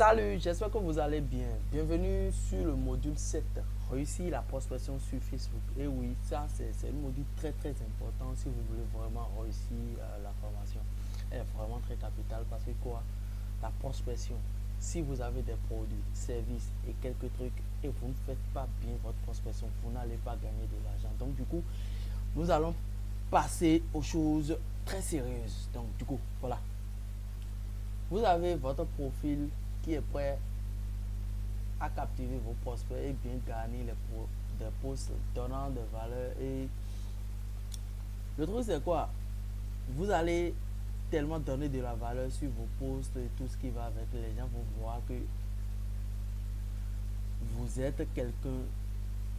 Salut, j'espère que vous allez bien. Bienvenue sur le module 7, réussir la prospection sur Facebook. Et oui, ça c'est un module très important si vous voulez vraiment réussir la formation. Elle est vraiment très capitale parce que quoi? La prospection. Si vous avez des produits, services et quelques trucs et vous ne faites pas bien votre prospection, vous n'allez pas gagner de l'argent. Donc du coup, nous allons passer aux choses très sérieuses. Donc du coup, voilà. Vous avez votre profil qui est prêt à captiver vos prospects et bien garnir des posts donnant de valeur. Et le truc c'est quoi? Vous allez tellement donner de la valeur sur vos posts et tout ce qui va avec. Les gens vont voir que vous êtes quelqu'un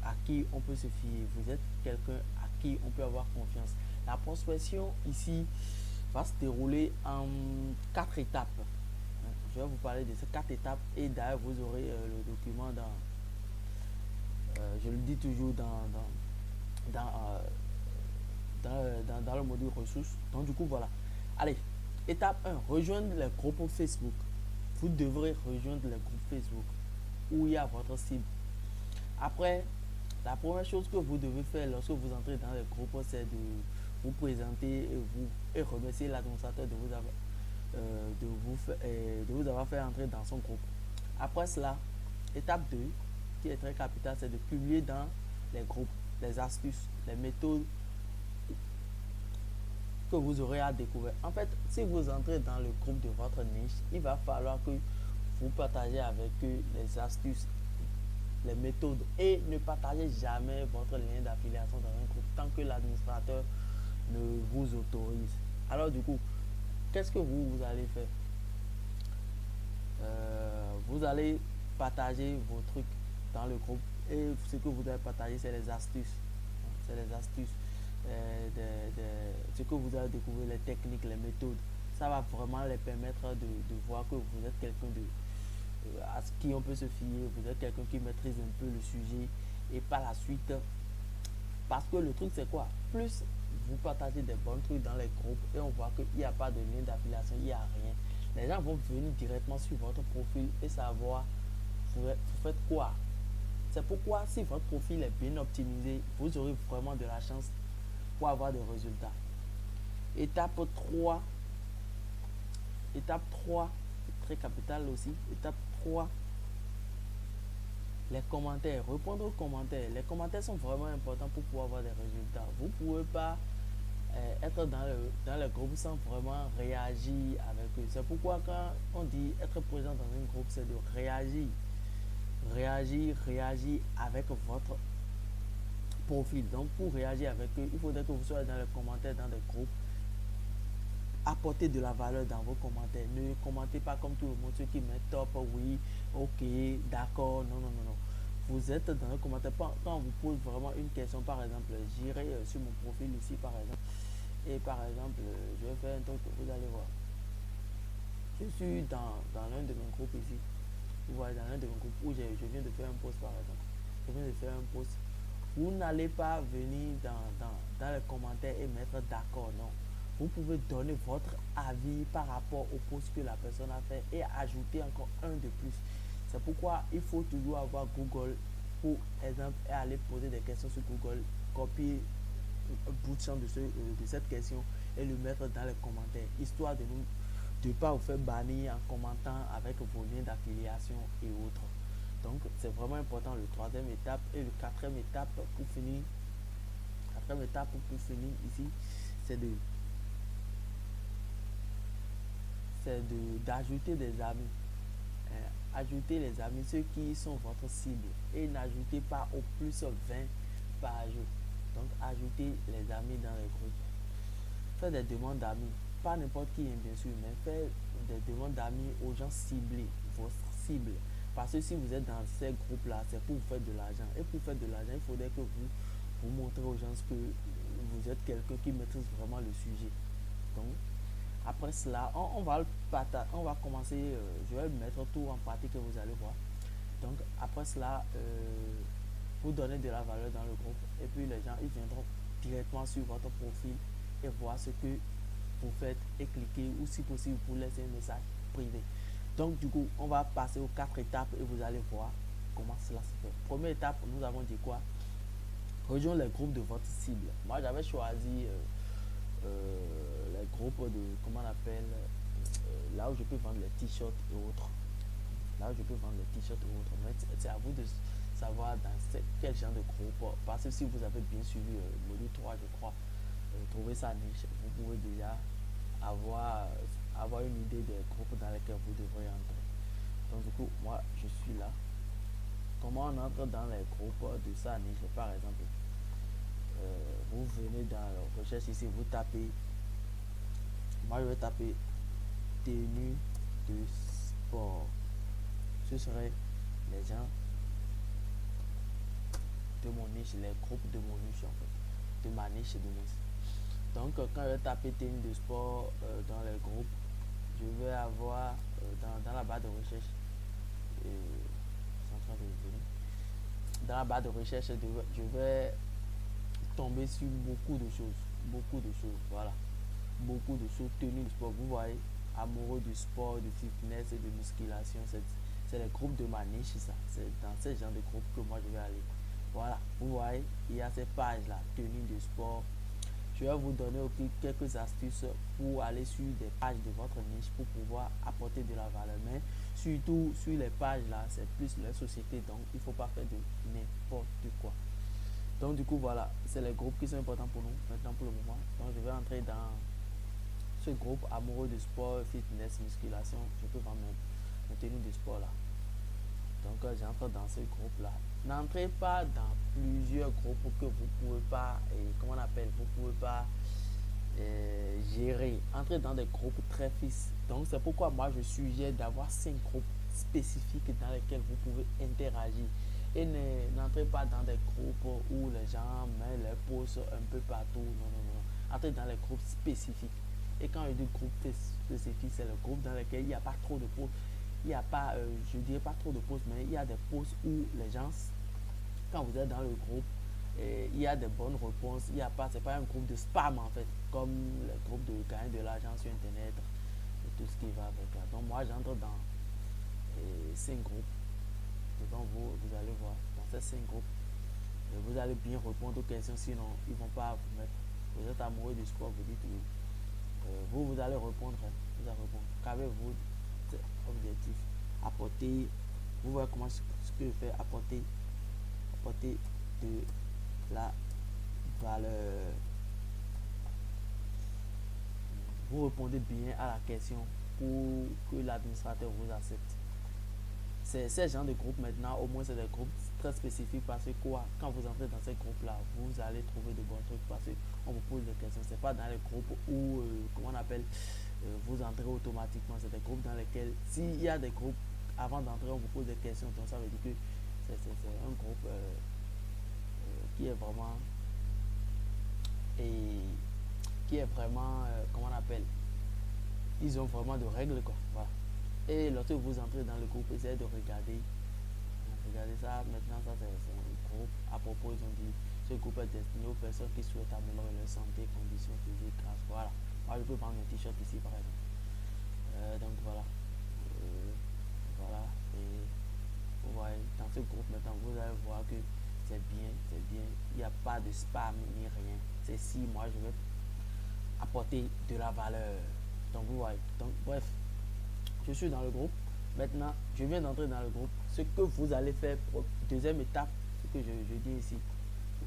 à qui on peut se fier, vous êtes quelqu'un à qui on peut avoir confiance. La prospection ici va se dérouler en 4 étapes. Je vais vous parler de ces 4 étapes et d'ailleurs vous aurez le document je le dis toujours dans le module ressources. Donc du coup voilà. Allez, étape 1, rejoindre les groupes Facebook. Vous devrez rejoindre les groupes Facebook où il y a votre cible. Après, la première chose que vous devez faire lorsque vous entrez dans les groupes, c'est de vous présenter et remercier l'administrateur de vous avoir fait entrer dans son groupe. Après cela, étape 2, qui est très capitale, c'est de publier dans les groupes les astuces, les méthodes que vous aurez à découvrir. En fait, si vous entrez dans le groupe de votre niche, il va falloir que vous partagez avec eux les astuces, les méthodes et ne partagez jamais votre lien d'affiliation dans un groupe tant que l'administrateur ne vous autorise. Alors du coup, qu'est-ce que vous allez faire? Vous allez partager vos trucs dans le groupe et ce que vous allez partager, c'est les astuces. C'est les astuces. Ce que vous allez découvrir, les techniques, les méthodes. Ça va vraiment les permettre de voir que vous êtes quelqu'un à qui on peut se fier, vous êtes quelqu'un qui maîtrise un peu le sujet et par la suite, parce que le truc c'est quoi? Plus vous partagez des bons trucs dans les groupes et on voit qu'il n'y a pas de lien d'affiliation, il n'y a rien. Les gens vont venir directement sur votre profil et savoir vous faites quoi. C'est pourquoi si votre profil est bien optimisé, vous aurez vraiment de la chance pour avoir des résultats. Étape 3. Étape 3, très capitale aussi. Étape 3, les commentaires. Répondre aux commentaires. Les commentaires sont vraiment importants pour pouvoir avoir des résultats. Vous ne pouvez pas être dans le groupe sans vraiment réagir avec eux. C'est pourquoi quand on dit être présent dans un groupe, c'est de réagir. Réagir avec votre profil. Donc pour réagir avec eux, il faudrait que vous soyez dans les commentaires, dans des groupes. Apportez de la valeur dans vos commentaires. Ne commentez pas comme tout le monde, ceux qui mettent top, oui, ok, d'accord, non. Vous êtes dans un commentaire. Quand on vous pose vraiment une question, par exemple, j'irai sur mon profil ici, par exemple, et par exemple, je vais faire un truc, vous allez voir. Je suis dans l'un de mes groupes ici. Vous voyez, dans l'un de mes groupes où je viens de faire un post, par exemple. Je viens de faire un post. Vous n'allez pas venir dans les commentaires et mettre d'accord, non. Vous pouvez donner votre avis par rapport au post que la personne a fait et ajouter encore un de plus. C'est pourquoi il faut toujours avoir Google pour exemple et aller poser des questions sur Google, copier un bout de champ de cette question et le mettre dans les commentaires, histoire de ne pas vous faire bannir en commentant avec vos liens d'affiliation et autres. Donc c'est vraiment important. Le troisième étape et le quatrième étape pour finir. Quatrième étape pour finir ici, c'est d'ajouter des amis. Ajoutez les amis, ceux qui sont votre cible, et n'ajoutez pas au plus 20 par jour. Donc ajoutez les amis dans les groupes. Faites des demandes d'amis, pas n'importe qui bien sûr, mais faites des demandes d'amis aux gens ciblés, votre cible. Parce que si vous êtes dans ces groupes là, c'est pour vous faire de l'argent, et pour faire de l'argent, il faudrait que vous montrez aux gens que vous êtes quelqu'un qui maîtrise vraiment le sujet. Donc après cela, on va commencer, je vais mettre tout en pratique que vous allez voir. Donc après cela, vous donnez de la valeur dans le groupe et puis les gens ils viendront directement sur votre profil et voir ce que vous faites et cliquer ou si possible pour laisser un message privé. Donc du coup, on va passer aux 4 étapes et vous allez voir comment cela se fait. Première étape, nous avons dit quoi? Rejoindre les groupes de votre cible. Moi, j'avais choisi les groupes de, comment on appelle, là où je peux vendre les t-shirts et autres. Là où je peux vendre les t-shirts et autres. Mais c'est à vous de savoir dans quel genre de groupe. Parce que si vous avez bien suivi le module 3, je crois, trouver sa niche, vous pouvez déjà avoir une idée des groupes dans lesquels vous devrez entrer. Donc du coup, moi, je suis là. Comment on entre dans les groupes de sa niche? Par exemple, vous venez dans la recherche ici, vous tapez, moi je vais taper tenue de sport. Ce serait les gens de mon niche, les groupes de mon niche en fait, de ma niche et de mon. Donc quand je vais taper tenue de sport dans les groupes, je vais avoir dans la barre de recherche, c'est en train de venir. Dans la barre de recherche, je vais tomber sur beaucoup de choses, voilà, beaucoup de choses, tenue de sport, vous voyez, amoureux du sport, du fitness et de musculation, c'est les groupes de ma niche, ça, c'est dans ce genre de groupe que moi je vais aller, voilà, vous voyez, il y a ces pages là, tenue de sport. Je vais vous donner aussi quelques astuces pour aller sur des pages de votre niche pour pouvoir apporter de la valeur. Mais surtout sur les pages là, c'est plus les sociétés, donc il ne faut pas faire de n'importe quoi. Donc du coup voilà, c'est les groupes qui sont importants pour nous maintenant pour le moment. Donc je vais entrer dans ce groupe amoureux du sport, fitness, musculation. Je peux vendre mes tenues de sport là. Donc j'entre dans ce groupe là. N'entrez pas dans plusieurs groupes que vous pouvez pas, comment on appelle, vous pouvez pas gérer. Entrez dans des groupes très fixes. Donc c'est pourquoi moi je suggère d'avoir 5 groupes spécifiques dans lesquels vous pouvez interagir. Et n'entrez pas dans des groupes où les gens mettent les posts un peu partout. Non, non, non. Entrez dans les groupes spécifiques. Et quand je dis groupe spécifique, c'est le groupe dans lequel il n'y a pas trop de posts. Il n'y a pas, je dirais pas trop de posts, mais il y a des posts où les gens, quand vous êtes dans le groupe, il y a des bonnes réponses. Il y a pas, c'est pas un groupe de spam en fait, comme les groupes de gagner de l'argent sur internet et tout ce qui va avec là. Donc moi j'entre dans 5 groupes devant vous, vous allez voir dans ces 5 groupes, vous allez bien répondre aux questions, sinon ils vont pas vous mettre. Vous êtes amoureux du sport, vous dites oui. Vous allez répondre, vous allez répondre. Qu'avez-vous objectif? Apporter, vous voyez comment ce que je fais, apporter de la valeur. Vous répondez bien à la question pour que l'administrateur vous accepte. C'est ces gens de groupes maintenant, au moins c'est des groupes très spécifiques parce que quoi, quand vous entrez dans ces groupes là, vous allez trouver de bons trucs parce qu'on vous pose des questions. C'est pas dans les groupes où, comment on appelle, vous entrez automatiquement. C'est des groupes dans lesquels, s'il y a des groupes, avant d'entrer, on vous pose des questions. Donc ça veut dire que c'est un groupe qui est vraiment, comment on appelle, ils ont vraiment de règles quoi. Voilà. Et lorsque vous entrez dans le groupe, essayez de regarder. Regardez ça, maintenant ça c'est un groupe. À propos, ils ont dit, ce groupe est destiné aux personnes qui souhaitent améliorer leur santé, conditions physiques, grâce. Voilà. Moi je peux prendre un t-shirt ici par exemple. Donc voilà. Voilà. Et vous voyez, dans ce groupe maintenant, vous allez voir que c'est bien, c'est bien. Il n'y a pas de spam ni rien. C'est si moi je vais apporter de la valeur. Donc vous voyez. Donc bref, je suis dans le groupe. Maintenant, je viens d'entrer dans le groupe. Ce que vous allez faire pour deuxième étape, ce que je dis ici,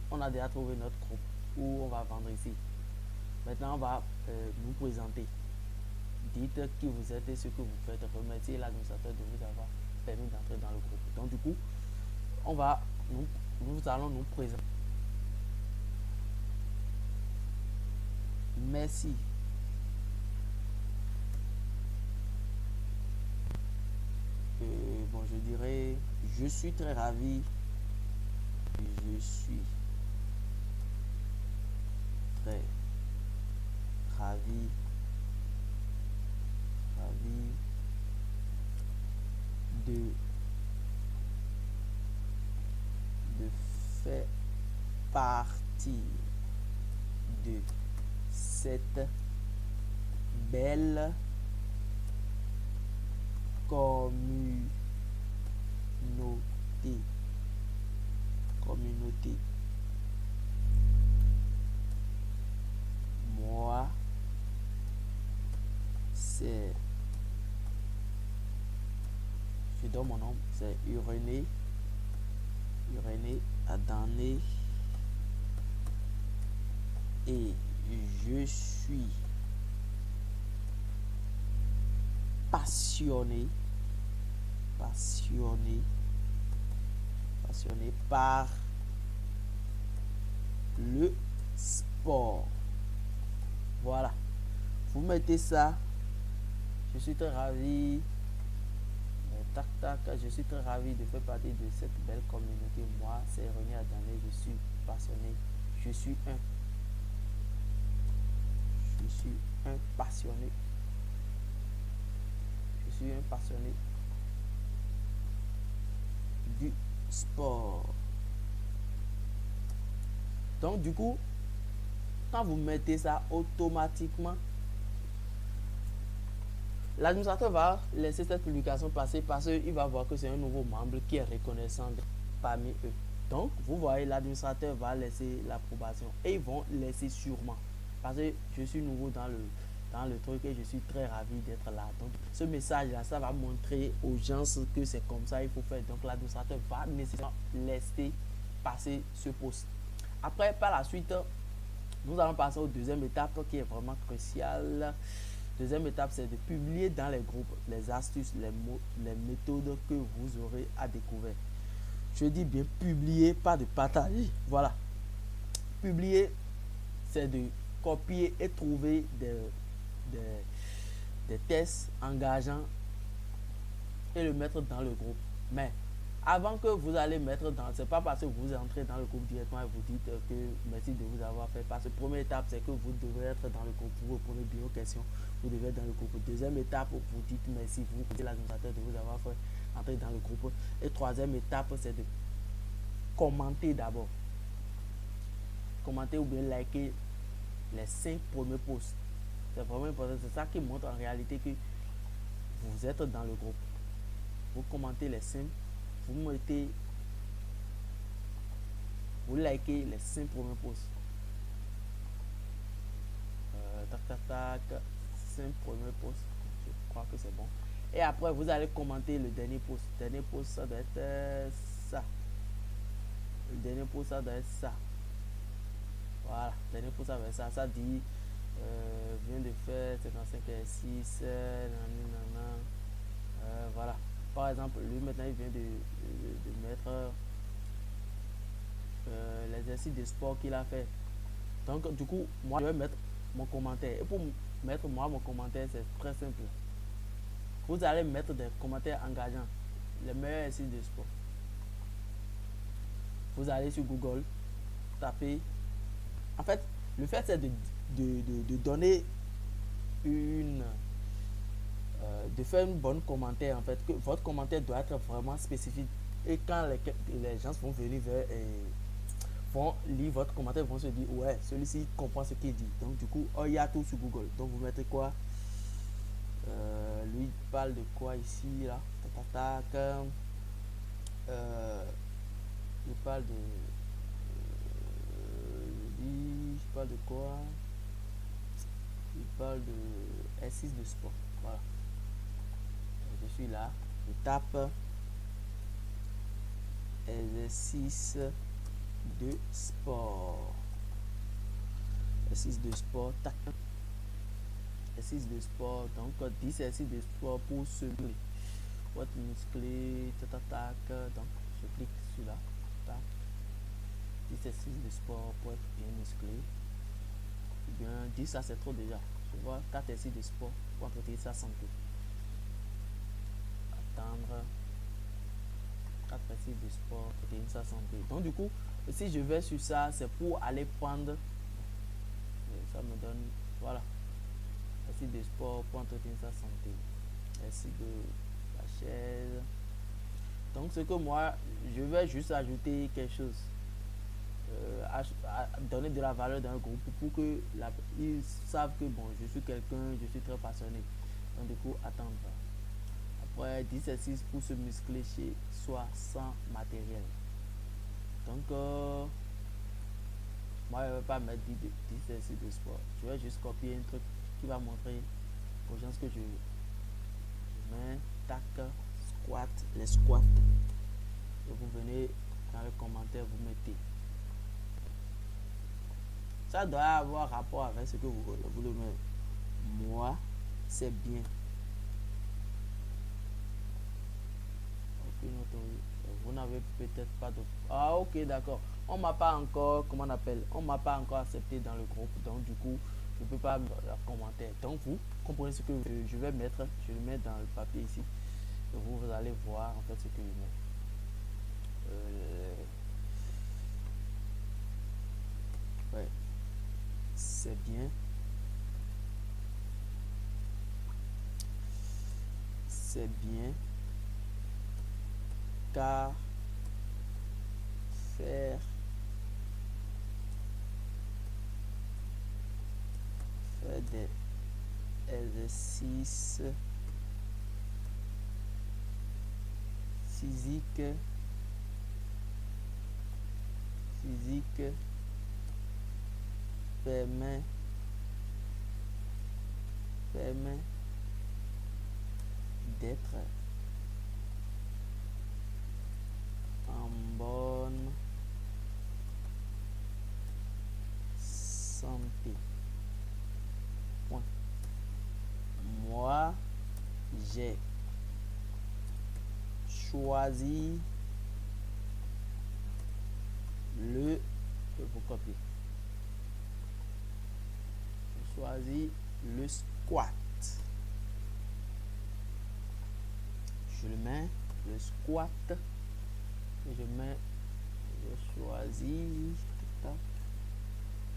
on a déjà trouvé notre groupe où on va vendre ici. Maintenant, on va nous présenter. Dites qui vous êtes et ce que vous faites. Remerciez l'administrateur de vous avoir permis d'entrer dans le groupe. Donc du coup, nous allons nous présenter. Merci. Bon, je dirais, je suis très ravi. Je suis très ravi de faire partie de cette belle communauté. Communauté. Moi, c'est... Je donne mon nom, c'est Irénée. Irénée Adané. Et je suis passionné par le sport. Voilà, vous mettez ça. Je suis très ravi. Tac tac, je suis très ravi de faire partie de cette belle communauté. Moi, c'est René Adané, je suis passionné. Je suis un passionné. Je suis un passionné du sport. Donc du coup, quand vous mettez ça, automatiquement l'administrateur va laisser cette publication passer parce qu'il va voir que c'est un nouveau membre qui est reconnaissant parmi eux. Donc vous voyez, l'administrateur va laisser l'approbation et ils vont laisser sûrement parce que je suis nouveau dans le truc et je suis très ravi d'être là. Donc ce message là, ça va montrer aux gens que c'est comme ça il faut faire. Donc l'administrateur va nécessairement laisser passer ce poste. Après, par la suite, nous allons passer aux deuxième étape qui est vraiment cruciale. Deuxième étape, c'est de publier dans les groupes les astuces, les mots, les méthodes que vous aurez à découvrir. Je dis bien publier, pas de partager. Voilà. Publier, c'est de copier et trouver des tests engageants et le mettre dans le groupe. Mais avant que vous allez mettre dans, c'est pas parce que vous entrez dans le groupe directement et vous dites que merci de vous avoir fait. Parce que première étape, c'est que vous devez être dans le groupe, vous répondez bien aux questions, vous devez être dans le groupe. Deuxième étape, vous dites merci, vous dites l'administrateur de vous avoir fait entrer dans le groupe. Et troisième étape, c'est de commenter d'abord. Commenter ou bien liker les 5 premiers posts. C'est vraiment important, c'est ça qui montre en réalité que vous êtes dans le groupe. Vous commentez les 5. Vous mettez, vous likez les 5 premiers posts. Tac, 5 premiers posts. Je crois que c'est bon. Et après, vous allez commenter le dernier post. Le dernier post, ça doit être ça. Le dernier post, ça doit être ça. Voilà. Le dernier post, ça doit être ça. Ça dit, vient de faire 55 exercices. Voilà. Par exemple, lui maintenant il vient de mettre l'exercice de sport qu'il a fait. Donc du coup, moi je vais mettre mon commentaire. Et pour mettre moi mon commentaire, c'est très simple. Vous allez mettre des commentaires engageants. Les meilleurs exercices de sport. Vous allez sur Google, taper. En fait, le fait c'est de donner une... de faire une bonne commentaire en fait, que votre commentaire doit être vraiment spécifique et quand les gens vont venir vers vont lire votre commentaire, vont se dire ouais, celui-ci comprend ce qu'il dit. Donc du coup, il y a tout sur Google. Donc vous mettez quoi, lui parle de quoi ici là, il parle de je parle de quoi, il parle de exercice de sport. Voilà. Je suis là, je tape exercice de sport. Exercice de sport, tac. Exercice de sport, donc 10 exercices de sport pour se muscler. Pour être musclé, tac, tac, donc je clique sur là, tac. 10 exercices de sport pour être bien musclé. Ou bien 10, ça c'est trop déjà. Je vois 4 exercices de sport pour entretenir sa santé. Attendre 4 exercices de sport pour entretenir sa santé. Donc du coup, si je vais sur ça, c'est pour aller prendre, ça me donne, voilà, exercice de sport pour entretenir sa santé. Exercice de la chaise. Donc ce que moi, je vais juste ajouter quelque chose. À donner de la valeur dans un groupe pour que ils savent que bon, je suis quelqu'un, je suis très passionné. Donc du coup, attendre. Après, 10 exercices pour se muscler chez soi sans matériel. Donc, moi, je ne vais pas mettre 10 exercices de sport. Je vais juste copier un truc qui va montrer aux gens ce que je veux. Je mets tac, squat, les squats. Et vous venez dans les commentaires, vous mettez. Ça doit avoir rapport avec ce que vous voulez mettre. Moi, c'est bien. Vous n'avez peut-être pas de... Ah, ok, d'accord. On m'a pas encore, comment on appelle, on m'a pas encore accepté dans le groupe. Donc, du coup, je ne peux pas commenter. Donc, vous comprenez ce que je vais mettre. Je le mets dans le papier ici. Et vous allez voir en fait ce que je mets. Ouais. C'est bien. C'est bien. Car faire des exercices physiques permet d'être en bonne santé. Point. Moi, j'ai choisi le... Vous copiez. J'ai choisi le squat. Je le mets, le squat. Et je mets, je choisis.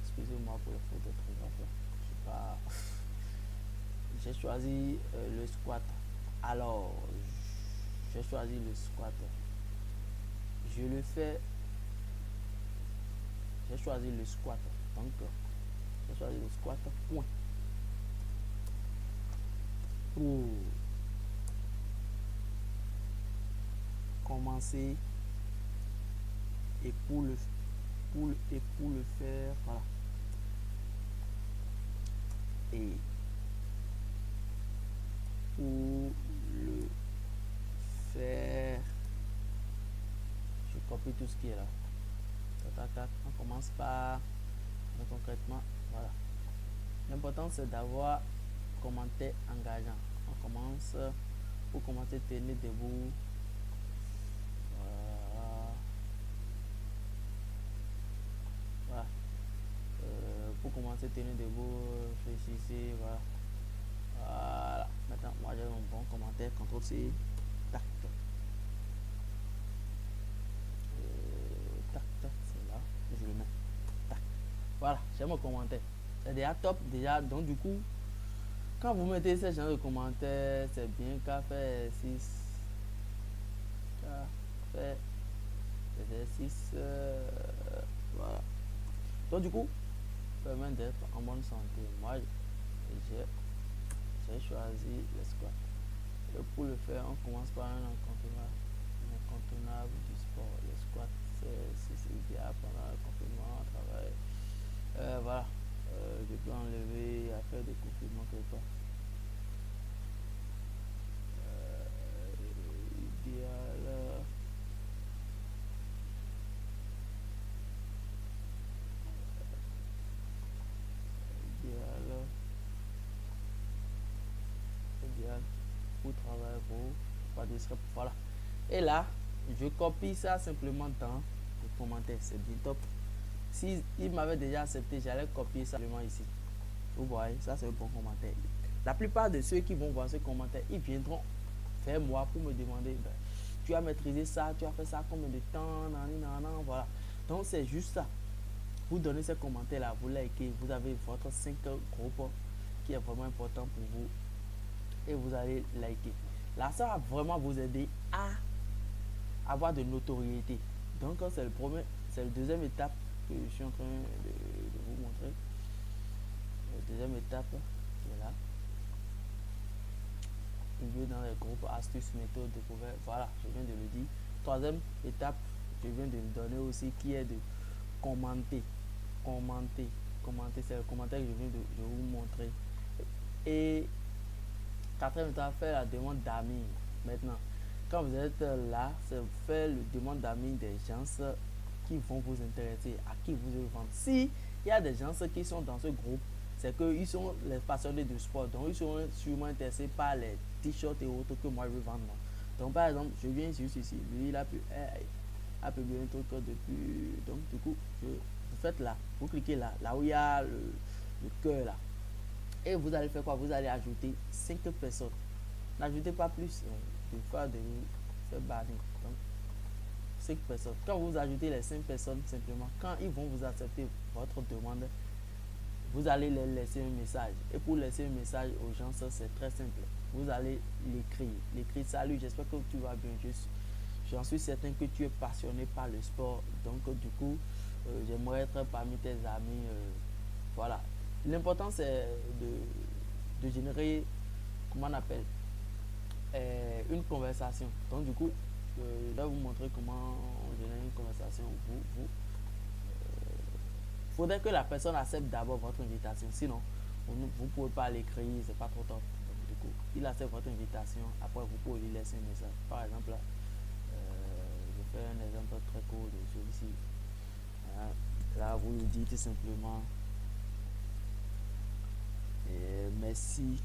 Excusez-moi pour le faute d'orthographe. Je sais pas. J'ai choisi le squat. Alors, j'ai choisi le squat. Je le fais. J'ai choisi le squat. Donc, j'ai choisi le squat. Point. Pour commencer et pour le faire, voilà. Et pour le faire, je copie tout ce qui est là. On commence par concrètement, voilà. L'important c'est d'avoir commentaire engageant. On commence pour commencer tenir debout. Voilà. Pour commencer tenir debout, réfléchissez, voilà. Voilà. Maintenant, moi j'ai un bon commentaire. CTRL C. Tac. Tac, tac, c'est là. Je le mets. Tac. Voilà, j'ai mon commentaire. C'est déjà top. Déjà, donc du coup, quand vous mettez ce genre de commentaires, c'est bien qu'à faire 6. Qu'à faire exercice. Voilà. Donc du coup, permet d'être en bonne santé. Moi, j'ai choisi le squat. Et pour le faire, on commence par un incontournable du sport. Le squat, c'est idéal pendant le confinement, travail. Voilà. Je peux enlever à faire des confinements quelque part. Idéal. Pour travailler, pour pas de stress, voilà. Et là, je copie ça simplement dans les commentaires. C'est bien top. Si il m'avait déjà accepté, j'allais copier ça simplement ici. Vous voyez, ça c'est un bon commentaire. La plupart de ceux qui vont voir ce commentaire, ils viendront vers moi pour me demander, ben, tu as maîtrisé ça, tu as fait ça combien de temps, voilà. Donc c'est juste ça. Vous donnez ces commentaires là, vous likez, vous avez votre 5 groupes qui est vraiment important pour vous et vous allez liker. Là, ça va vraiment vous aider à avoir de notoriété. Donc c'est le premier, c'est la deuxième étape que je suis en train de vous montrer. La deuxième étape qui est là. contribuer dans les groupes, astuces, méthodes, découvertes. Voilà, je viens de le dire. Troisième étape, je viens de le donner aussi, qui est de commenter. Commenter, c'est le commentaire que je viens de vous montrer. Et quatrième étape, faire la demande d'amis. Maintenant, quand vous êtes là, c'est faire la demande d'amis des gens qui vont vous intéresser, à qui vous allez vendre. Si il y a des gens qui sont dans ce groupe, c'est qu'ils sont les passionnés de sport, donc ils sont sûrement intéressés par les t-shirts et autres que moi je veux vendre. Donc par exemple, je viens juste ici, lui il a publié un truc depuis, donc du coup, vous faites là, vous cliquez là, là où il y a le cœur là, et vous allez faire quoi? Vous allez ajouter 5 personnes, n'ajoutez pas plus, des fois de faire bannir. Donc 5 personnes. Quand vous ajoutez les 5 personnes, simplement, quand ils vont vous accepter votre demande, vous allez leur laisser un message. Et pour laisser un message aux gens, ça c'est très simple. Vous allez l'écrire, salut, j'espère que tu vas bien. J'en suis certain que tu es passionné par le sport. Donc du coup, j'aimerais être parmi tes amis. Voilà. L'important c'est de générer, comment on appelle, une conversation. Donc du coup, je vais vous montrer comment on génère une conversation. Faudrait que la personne accepte d'abord votre invitation. Sinon, vous ne pouvez pas l'écrire, c'est pas trop top. Donc, du coup, il accepte votre invitation. Après, vous pouvez lui laisser un message. Par exemple, je fais un exemple très court de celui-ci. Là, vous lui dites simplement merci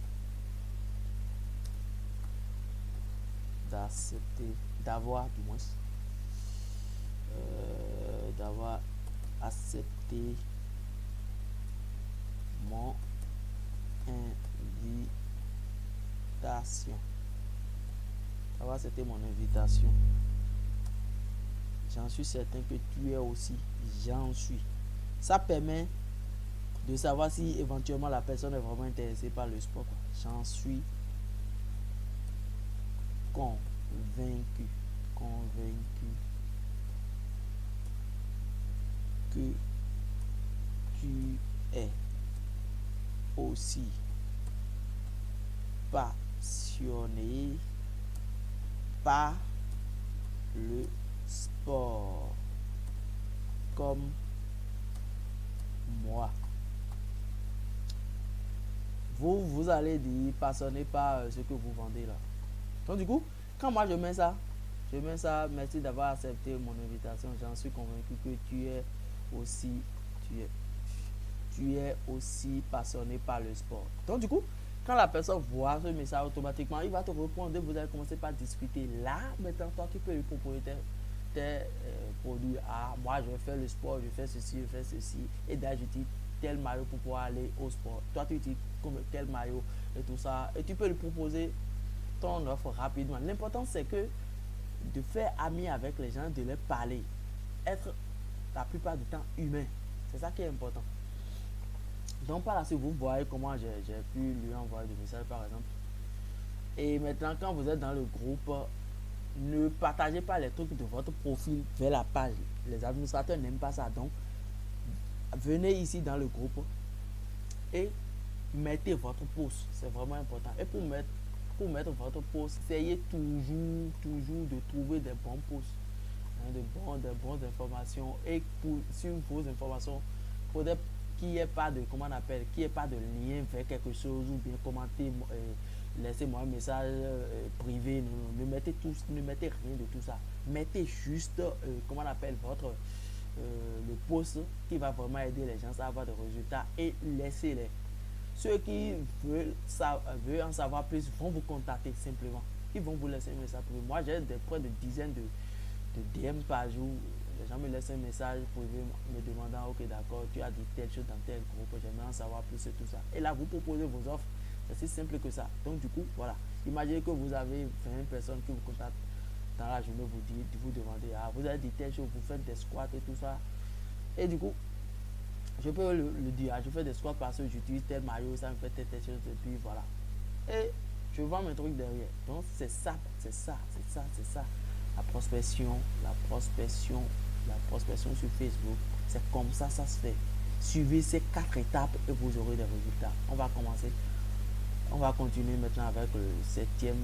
d'accepter, d'avoir accepté mon invitation. D'avoir accepté mon invitation. J'en suis certain que tu es aussi. J'en suis. Ça permet de savoir si éventuellement la personne est vraiment intéressée par le sport. J'en suis convaincu que tu es aussi passionné par le sport comme moi. Vous allez dire passionné par ce que vous vendez là. Donc du coup, quand moi je mets ça, merci d'avoir accepté mon invitation. J'en suis convaincu que tu es aussi passionné par le sport. Donc du coup, quand la personne voit ce message, automatiquement, il va te répondre et vous allez commencer par discuter. Là, maintenant, toi, tu peux lui proposer tes produits. Ah, moi, je fais le sport, je fais ceci, et d'ajouter tel maillot pour pouvoir aller au sport. Toi, tu dis comme tel maillot et tout ça. Et tu peux lui proposer ton offre rapidement. L'important, c'est que de faire ami avec les gens, de leur parler. Être la plupart du temps humain. C'est ça qui est important. Donc par la suite, vous voyez comment j'ai pu lui envoyer des messages par exemple. Et maintenant, quand vous êtes dans le groupe, ne partagez pas les trucs de votre profil vers la page. Les administrateurs n'aiment pas ça. Donc, venez ici dans le groupe et mettez votre post. C'est vraiment important. Et pour mettre votre post, essayez toujours de trouver des bons posts, de bonnes informations. Et sur vos informations, il faudrait qu'il n'y ait pas de, comment on appelle, qu'il n'y ait pas de lien vers quelque chose ou bien commenter, laissez-moi un message privé. Ne mettez rien de tout ça. Mettez juste, comment on appelle, votre le post qui va vraiment aider les gens à avoir des résultats et laissez-les. Ceux qui veulent en savoir plus vont vous contacter simplement. Ils vont vous laisser un message privé. Moi, j'ai près de dizaines de DM par jour. Les gens me laissent un message privé me demandant, ok d'accord, tu as dit telle chose dans tel groupe, j'aimerais en savoir plus et tout ça. Et là, vous proposez vos offres. C'est si simple que ça. Donc du coup, voilà. Imaginez que vous avez 20 personnes qui vous contactent dans la journée, vous demandez, ah, vous avez dit telle chose, vous faites des squats et tout ça. Et du coup, je peux le dire, je fais des squats parce que j'utilise tel maillot, ça me fait telle chose, et puis voilà. Et je vends mes trucs derrière. Donc c'est ça. La prospection sur Facebook, c'est comme ça se fait. Suivez ces 4 étapes et vous aurez des résultats. On va commencer. On va continuer maintenant avec le septième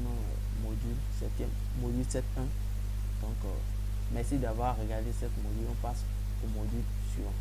module 7.1. Donc, merci d'avoir regardé cette module. On passe au module suivant.